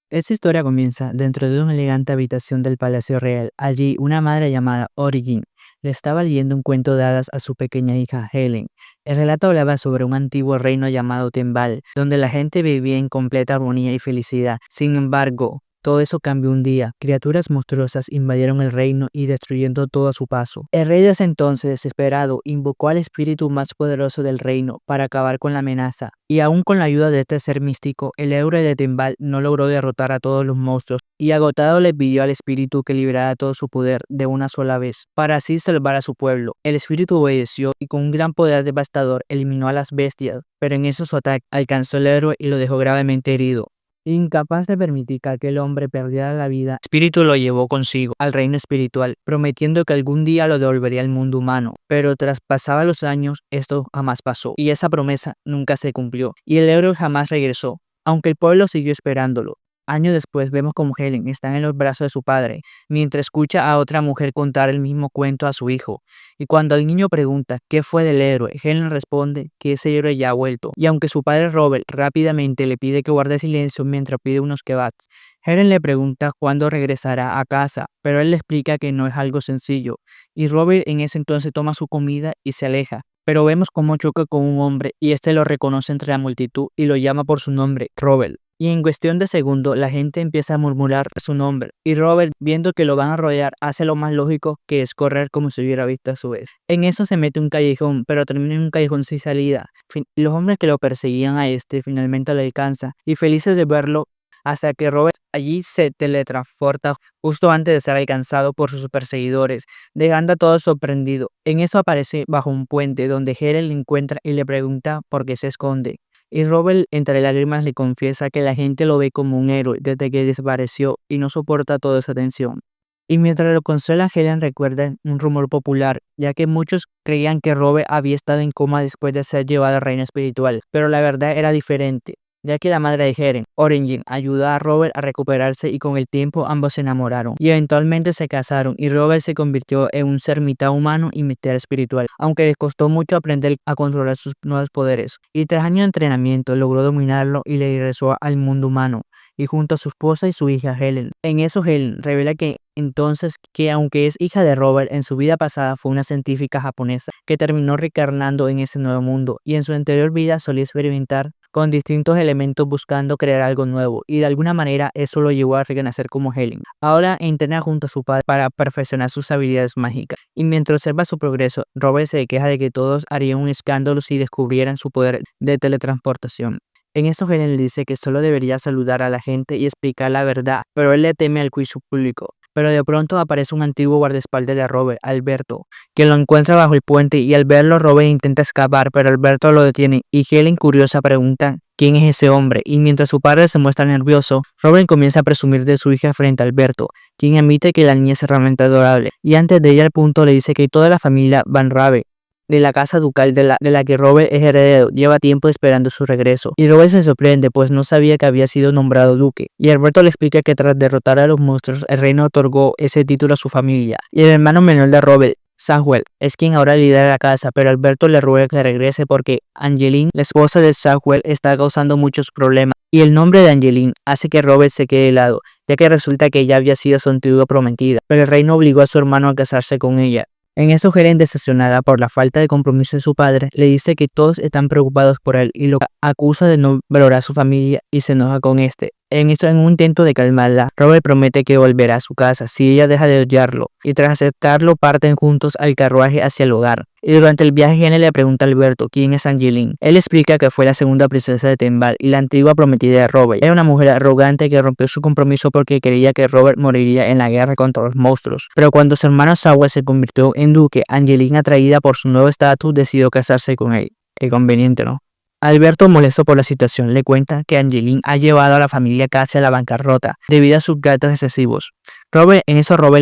Esta historia comienza dentro de una elegante habitación del Palacio Real. Allí, una madre llamada Origin le estaba leyendo un cuento de hadas a su pequeña hija Helen. El relato hablaba sobre un antiguo reino llamado Tembal, donde la gente vivía en completa armonía y felicidad. Sin embargo, todo eso cambió un día. Criaturas monstruosas invadieron el reino y destruyendo todo a su paso. El rey desde entonces, desesperado, invocó al espíritu más poderoso del reino para acabar con la amenaza. Y aún con la ayuda de este ser místico, el héroe de Tembal no logró derrotar a todos los monstruos y agotado le pidió al espíritu que liberara todo su poder de una sola vez, para así salvar a su pueblo. El espíritu obedeció y con un gran poder devastador eliminó a las bestias, pero en eso su ataque alcanzó al héroe y lo dejó gravemente herido. Incapaz de permitir que aquel hombre perdiera la vida, el espíritu lo llevó consigo al reino espiritual, prometiendo que algún día lo devolvería al mundo humano. Pero tras pasar los años, esto jamás pasó, y esa promesa nunca se cumplió, y el héroe jamás regresó, aunque el pueblo siguió esperándolo. Años después vemos como Helen está en los brazos de su padre, mientras escucha a otra mujer contar el mismo cuento a su hijo. Y cuando el niño pregunta qué fue del héroe, Helen responde que ese héroe ya ha vuelto. Y aunque su padre Robert rápidamente le pide que guarde silencio mientras pide unos kebabs, Helen le pregunta cuándo regresará a casa, pero él le explica que no es algo sencillo. Y Robert en ese entonces toma su comida y se aleja. Pero vemos cómo choca con un hombre y este lo reconoce entre la multitud y lo llama por su nombre, Robert. Y en cuestión de segundos, la gente empieza a murmurar su nombre. Y Robert, viendo que lo van a rodear, hace lo más lógico, que es correr como si hubiera visto a su vez. En eso se mete un callejón, pero termina en un callejón sin salida. Los hombres que lo perseguían a este finalmente lo alcanzan. Y felices de verlo, hasta que Robert allí se teletransporta justo antes de ser alcanzado por sus perseguidores, dejando a todos sorprendidos. En eso aparece bajo un puente, donde Helen le encuentra y le pregunta por qué se esconde. Y Robert entre lágrimas le confiesa que la gente lo ve como un héroe desde que desapareció y no soporta toda esa tensión. Y mientras lo consuela, Helen recuerda un rumor popular, ya que muchos creían que Robert había estado en coma después de ser llevado al reino espiritual, pero la verdad era diferente, ya que la madre de Helen, Origin, ayudó a Robert a recuperarse y con el tiempo ambos se enamoraron y eventualmente se casaron y Robert se convirtió en un ser mitad humano y mitad espiritual, aunque les costó mucho aprender a controlar sus nuevos poderes. Y tras años de entrenamiento logró dominarlo y le regresó al mundo humano y junto a su esposa y su hija Helen. En eso Helen revela que entonces que aunque es hija de Robert, en su vida pasada fue una científica japonesa que terminó reencarnando en ese nuevo mundo y en su anterior vida solía experimentar con distintos elementos buscando crear algo nuevo y de alguna manera eso lo llevó a renacer como Helen. Ahora entrena junto a su padre para perfeccionar sus habilidades mágicas y mientras observa su progreso, Robert se queja de que todos harían un escándalo si descubrieran su poder de teletransportación. En eso Helen le dice que solo debería saludar a la gente y explicar la verdad, pero él le teme al juicio público. Pero de pronto aparece un antiguo guardaespaldas de Robert, Alberto, que lo encuentra bajo el puente y al verlo Robert intenta escapar, pero Alberto lo detiene y Helen curiosa pregunta quién es ese hombre y mientras su padre se muestra nervioso, Robert comienza a presumir de su hija frente a Alberto, quien admite que la niña es realmente adorable y antes de ir al punto le dice que toda la familia Van Rabe de la casa ducal de la que Robert es heredero, lleva tiempo esperando su regreso. Y Robert se sorprende, pues no sabía que había sido nombrado duque. Y Alberto le explica que tras derrotar a los monstruos, el reino otorgó ese título a su familia. Y el hermano menor de Robert, Samuel, es quien ahora lidera la casa, pero Alberto le ruega que regrese porque Angeline, la esposa de Samuel, está causando muchos problemas. Y el nombre de Angeline hace que Robert se quede helado, ya que resulta que ella había sido su antigua prometida, pero el reino obligó a su hermano a casarse con ella. En eso Helen, decepcionada por la falta de compromiso de su padre, le dice que todos están preocupados por él y lo acusa de no valorar a su familia y se enoja con este. En un intento de calmarla, Robert promete que volverá a su casa si ella deja de odiarlo, y tras aceptarlo parten juntos al carruaje hacia el hogar. Y durante el viaje Helen le pregunta a Alberto quién es Angeline. Él explica que fue la segunda princesa de Tembal y la antigua prometida de Robert. Era una mujer arrogante que rompió su compromiso porque creía que Robert moriría en la guerra contra los monstruos. Pero cuando su hermano Samuel se convirtió en duque, Angeline, atraída por su nuevo estatus, decidió casarse con él. Qué conveniente, ¿no? Alberto, molesto por la situación, le cuenta que Angeline ha llevado a la familia casi a la bancarrota debido a sus gastos excesivos. Robert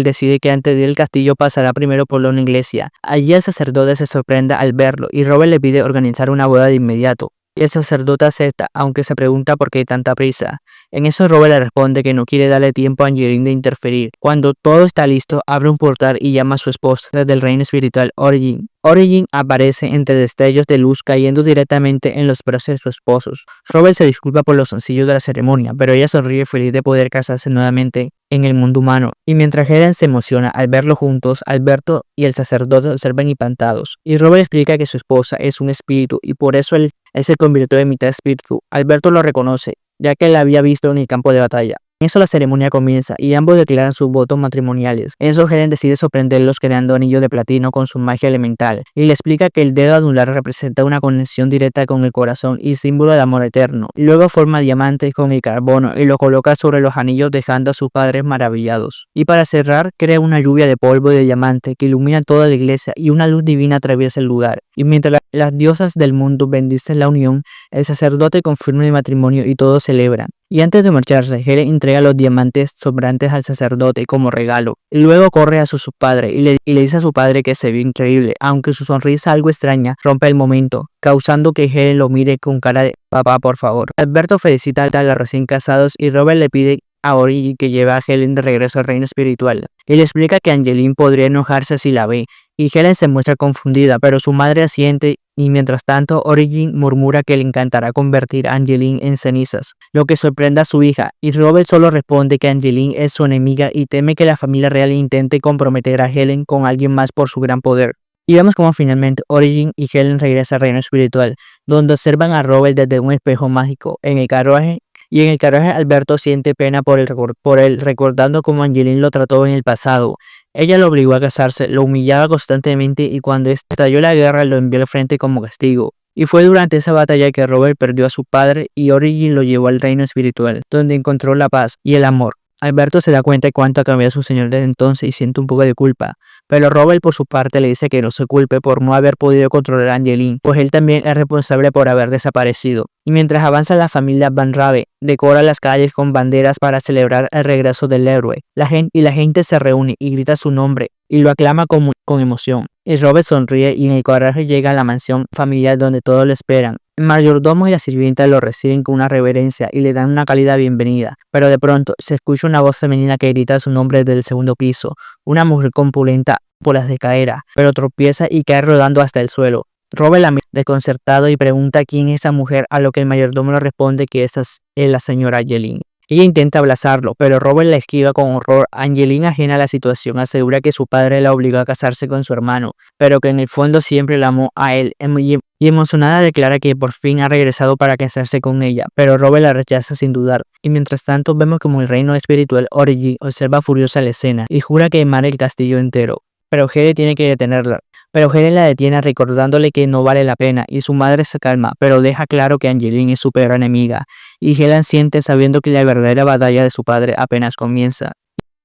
decide que antes de ir al castillo pasará primero por una iglesia. Allí el sacerdote se sorprende al verlo y Robert le pide organizar una boda de inmediato. Y el sacerdote acepta, aunque se pregunta por qué tanta prisa. En eso Robert le responde que no quiere darle tiempo a Angeline de interferir. Cuando todo está listo, abre un portal y llama a su esposa desde el reino espiritual, Origin. Origin aparece entre destellos de luz cayendo directamente en los brazos de sus esposos. Robert se disculpa por lo sencillo de la ceremonia, pero ella sonríe feliz de poder casarse nuevamente en el mundo humano. Y mientras Helen se emociona al verlo juntos, Alberto y el sacerdote observan impactados. Y Robert explica que su esposa es un espíritu y por eso él se convirtió en mitad espíritu. Alberto lo reconoce, ya que la había visto en el campo de batalla. En eso la ceremonia comienza y ambos declaran sus votos matrimoniales. En eso Helen decide sorprenderlos creando anillos de platino con su magia elemental y le explica que el dedo anular representa una conexión directa con el corazón y símbolo del amor eterno. Luego forma diamantes con el carbono y lo coloca sobre los anillos dejando a sus padres maravillados. Y para cerrar crea una lluvia de polvo y de diamante que ilumina toda la iglesia y una luz divina atraviesa el lugar. Y mientras las diosas del mundo bendicen la unión, el sacerdote confirma el matrimonio y todos celebran. Y antes de marcharse, Helen entrega los diamantes sobrantes al sacerdote como regalo. Y luego corre a su padre y le dice a su padre que se ve increíble, aunque su sonrisa algo extraña rompe el momento, causando que Helen lo mire con cara de papá, por favor. Alberto felicita a los recién casados y Robert le pide a Origin que lleve a Helen de regreso al reino espiritual. Y le explica que Angeline podría enojarse si la ve, y Helen se muestra confundida, pero su madre asiente y mientras tanto Origin murmura que le encantará convertir a Angeline en cenizas, lo que sorprende a su hija, y Robert solo responde que Angeline es su enemiga y teme que la familia real intente comprometer a Helen con alguien más por su gran poder. Y vemos como finalmente Origin y Helen regresan al reino espiritual, donde observan a Robert desde un espejo mágico en el carruaje. Y en el carruaje Alberto siente pena por él, recordando cómo Angeline lo trató en el pasado. Ella lo obligó a casarse, lo humillaba constantemente y cuando estalló la guerra lo envió al frente como castigo. Y fue durante esa batalla que Robert perdió a su padre y Origin lo llevó al reino espiritual, donde encontró la paz y el amor. Alberto se da cuenta de cuánto ha cambiado su señor desde entonces y siente un poco de culpa, pero Robert por su parte le dice que no se culpe por no haber podido controlar a Angeline, pues él también es responsable por haber desaparecido. Y mientras avanza la familia Van Rabe, decora las calles con banderas para celebrar el regreso del héroe. La gente se reúne y grita su nombre y lo aclama con emoción. Y Robert sonríe y en el carruaje llega a la mansión familiar donde todos lo esperan. El mayordomo y la sirvienta lo reciben con una reverencia y le dan una cálida bienvenida, pero de pronto se escucha una voz femenina que grita su nombre desde el segundo piso. Una mujer corpulenta por las escaleras, pero tropieza y cae rodando hasta el suelo. Robert la mira desconcertado y pregunta quién es esa mujer, a lo que el mayordomo le responde que esa es la señora Angeline. Ella intenta abrazarlo, pero Robert la esquiva con horror. Angeline, ajena a la situación, asegura que su padre la obligó a casarse con su hermano, pero que en el fondo siempre la amó a él. Y emocionada declara que por fin ha regresado para casarse con ella, pero Robert la rechaza sin dudar. Y mientras tanto vemos como el reino espiritual Origin observa furiosa la escena y jura quemar el castillo entero. Pero Helen tiene que detenerla. Pero Helen la detiene recordándole que no vale la pena y su madre se calma, pero deja claro que Angeline es su peor enemiga. Y Helen siente sabiendo que la verdadera batalla de su padre apenas comienza.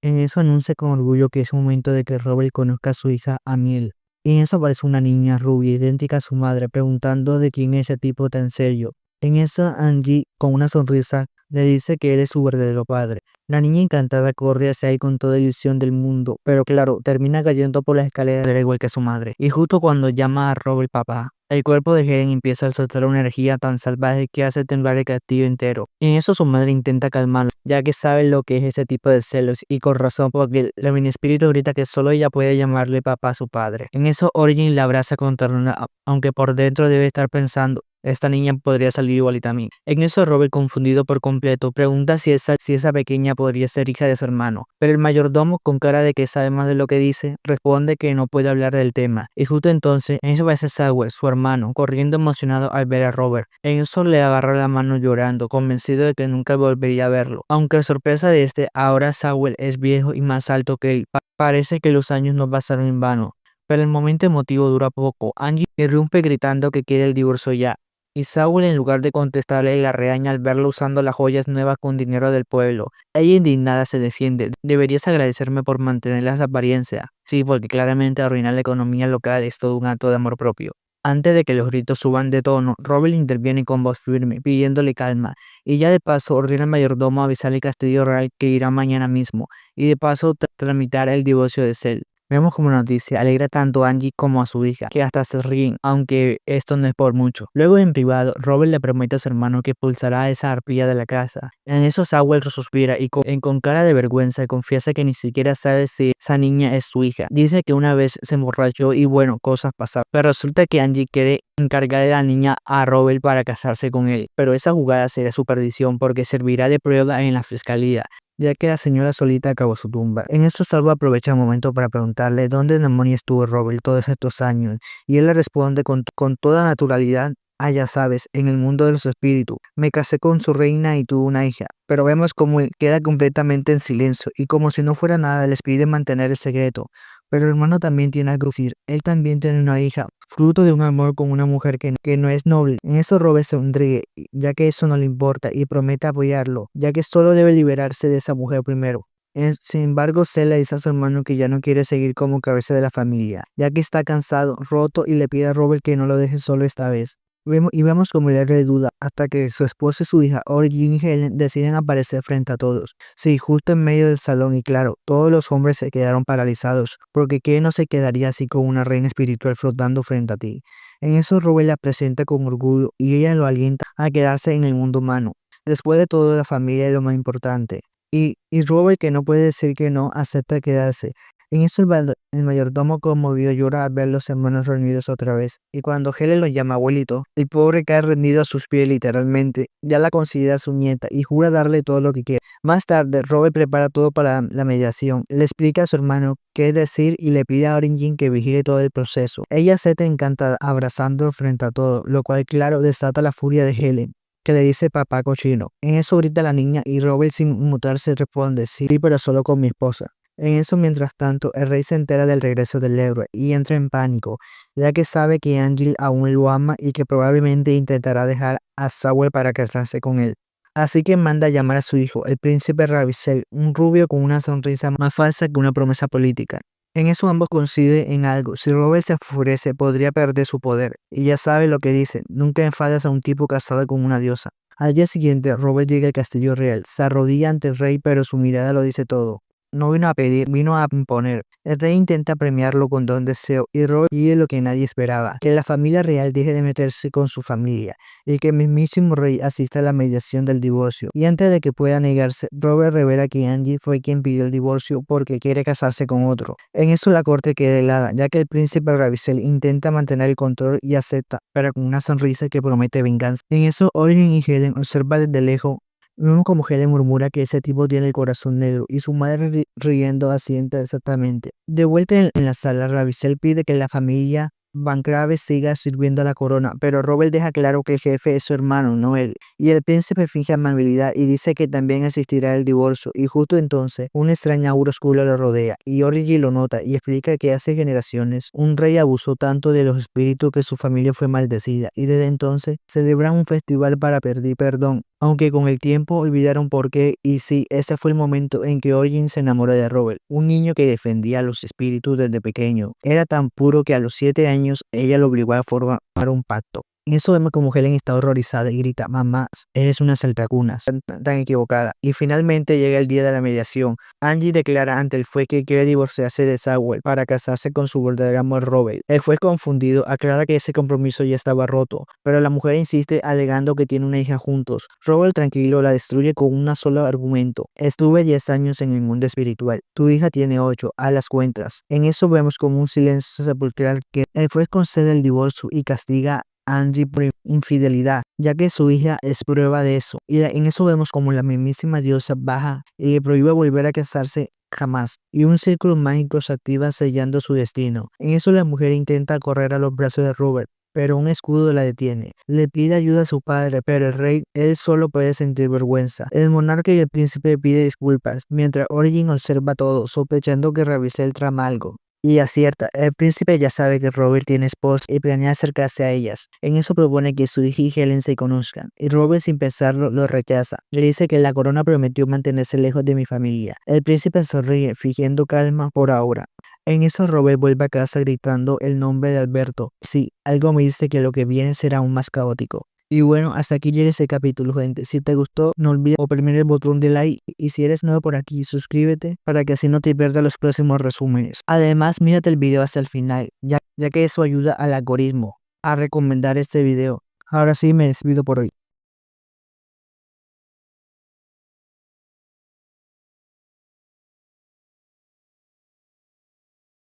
En eso anuncia con orgullo que es momento de que Robert conozca a su hija Amiel. Y en eso aparece una niña rubia idéntica a su madre preguntando de quién es ese tipo tan serio. En eso Angie, con una sonrisa, le dice que él es su verdadero padre. La niña encantada corre hacia él con toda ilusión del mundo, pero claro, termina cayendo por las escaleras al igual que su madre. Y justo cuando llama a Robert papá, el cuerpo de Helen empieza a soltar una energía tan salvaje que hace temblar el castillo entero. Y en eso su madre intenta calmarlo, ya que sabe lo que es ese tipo de celos, y con razón porque el mini espíritu grita que solo ella puede llamarle papá a su padre. En eso Origin la abraza con ternura, aunque por dentro debe estar pensando: esta niña podría salir igualita a mí. En eso Robert, confundido por completo, pregunta si esa pequeña podría ser hija de su hermano. Pero el mayordomo, con cara de que sabe más de lo que dice, responde que no puede hablar del tema. Y justo entonces, en eso aparece Sawyer, su hermano, corriendo emocionado al ver a Robert. En eso le agarra la mano llorando, convencido de que nunca volvería a verlo. Aunque la sorpresa de ahora Sawyer es viejo y más alto que él. Parece que los años no pasaron en vano. Pero el momento emotivo dura poco. Angie irrumpe gritando que quiere el divorcio ya. Y Saúl, en lugar de contestarle, la regaña al verlo usando las joyas nuevas con dinero del pueblo. Ella, indignada, se defiende: deberías agradecerme por mantener las apariencias. Sí, porque claramente arruinar la economía local es todo un acto de amor propio. Antes de que los gritos suban de tono, Robert interviene con voz firme, pidiéndole calma, y ya de paso ordena al mayordomo avisar al castillo real que irá mañana mismo, y de paso tramitar el divorcio de Cel. Vemos como noticia alegra tanto a Angie como a su hija, que hasta se ríen, aunque esto no es por mucho. Luego en privado, Robert le promete a su hermano que expulsará a esa arpía de la casa. En eso Sawyer suspira y con cara de vergüenza confiesa que ni siquiera sabe si esa niña es su hija. Dice que una vez se emborrachó y bueno, cosas pasaron. Pero resulta que Angie quiere encargar a la niña a Robert para casarse con él. Pero esa jugada será su perdición porque servirá de prueba en la fiscalía, ya que la señora solita acabó su tumba. En eso Salvo aprovecha el momento para preguntarle dónde demonios estuvo Robert todos estos años, y él le responde con toda naturalidad: ah, ya sabes, en el mundo de los espíritus, me casé con su reina y tuve una hija. Pero vemos como él queda completamente en silencio, y como si no fuera nada les pide mantener el secreto. Pero el hermano también tiene algo que decir, él también tiene una hija, fruto de un amor con una mujer que no es noble. En eso Robert se sonríe, ya que eso no le importa, y promete apoyarlo, ya que solo debe liberarse de esa mujer primero. Sin embargo, Cell le dice a su hermano que ya no quiere seguir como cabeza de la familia, ya que está cansado, roto, y le pide a Robert que no lo deje solo esta vez. Vemos como él le duda hasta que su esposa y su hija, Origin y Helen, deciden aparecer frente a todos. Sí, justo en medio del salón, y claro, todos los hombres se quedaron paralizados, porque ¿qué no se quedaría así con una reina espiritual flotando frente a ti? En eso Robert la presenta con orgullo y ella lo alienta a quedarse en el mundo humano. Después de todo, la familia es lo más importante. Y Robert, que no puede decir que no, acepta quedarse. En eso el mayordomo conmovido llora al ver los hermanos reunidos otra vez, y cuando Helen lo llama abuelito, el pobre cae rendido a sus pies literalmente. Ya la considera su nieta y jura darle todo lo que quiere. Más tarde, Robert prepara todo para la mediación, le explica a su hermano qué decir y le pide a Origin que vigile todo el proceso. Ella acepta encantada, abrazándolo frente a todo, lo cual claro desata la furia de Helen, que le dice papá cochino. En eso grita la niña y Robert sin mutarse responde sí, pero solo con mi esposa. En eso, mientras tanto, el rey se entera del regreso del héroe y entra en pánico, ya que sabe que Angel aún lo ama y que probablemente intentará dejar a Sawyer para casarse con él. Así que manda a llamar a su hijo, el príncipe Ravissel, un rubio con una sonrisa más falsa que una promesa política. En eso ambos coinciden en algo: si Robert se enfurece podría perder su poder, y ya sabe lo que dice: nunca enfadas a un tipo casado con una diosa. Al día siguiente, Robert llega al castillo real, se arrodilla ante el rey, pero su mirada lo dice todo. No vino a pedir, vino a imponer. El rey intenta premiarlo con don deseo y Robert pide lo que nadie esperaba: que la familia real deje de meterse con su familia y que el mismísimo rey asista a la mediación del divorcio. Y antes de que pueda negarse, Robert revela que Angie fue quien pidió el divorcio porque quiere casarse con otro. En eso la corte queda helada, ya que el príncipe Ravissel intenta mantener el control y acepta, pero con una sonrisa que promete venganza. En eso Orin y Helen observan desde lejos. Vemos como Helen murmura que ese tipo tiene el corazón negro y su madre riendo asienta exactamente. De vuelta en la sala, Ravissel pide que la familia Van Crave siga sirviendo a la corona, pero Robert deja claro que el jefe es su hermano, no él. Y el príncipe finge amabilidad y dice que también existirá el divorcio, y justo entonces un extraño aura oscura lo rodea, y Origi lo nota y explica que hace generaciones un rey abusó tanto de los espíritus que su familia fue maldecida, y desde entonces celebran un festival para pedir perdón, aunque con el tiempo olvidaron por qué. Y sí, ese fue el momento en que Origin se enamoró de Robert, un niño que defendía a los espíritus desde pequeño. Era tan puro que a los 7 años ella lo obligó a formar un pacto. En eso vemos como Helen está horrorizada y grita: mamá, eres una saltacunas, tan equivocada. Y finalmente llega el día de la mediación. Angie declara ante el juez que quiere divorciarse de Sawyer para casarse con su verdadero amor Robert. El juez, confundido, aclara que ese compromiso ya estaba roto, pero la mujer insiste alegando que tiene una hija juntos. Robert, tranquilo, la destruye con un solo argumento: estuve 10 años en el mundo espiritual, tu hija tiene 8, a las cuentas. En eso vemos como un silencio sepulcral que el juez concede el divorcio y castiga Angie por infidelidad, ya que su hija es prueba de eso. Y en eso vemos como la mismísima diosa baja y le prohíbe volver a casarse jamás, y un círculo mágico se activa sellando su destino. En eso la mujer intenta correr a los brazos de Robert, pero un escudo la detiene. Le pide ayuda a su padre, pero el rey, él solo puede sentir vergüenza. El monarca y el príncipe pide disculpas, mientras Origin observa todo, sospechando que Ravissel trama algo. Y acierta, el príncipe ya sabe que Robert tiene esposa y planea acercarse a ellas. En eso propone que su hija y Helen se conozcan, y Robert, sin pensarlo, lo rechaza. Le dice que la corona prometió mantenerse lejos de mi familia. El príncipe sonríe, fingiendo calma por ahora. En eso Robert vuelve a casa gritando el nombre de Alberto. Sí, algo me dice que lo que viene será aún más caótico. Y bueno, hasta aquí llega este capítulo, gente. Si te gustó, no olvides oprimir el botón de like. Y si eres nuevo por aquí, suscríbete para que así no te pierdas los próximos resúmenes. Además, mírate el video hasta el final, ya que eso ayuda al algoritmo a recomendar este video. Ahora sí me despido por hoy.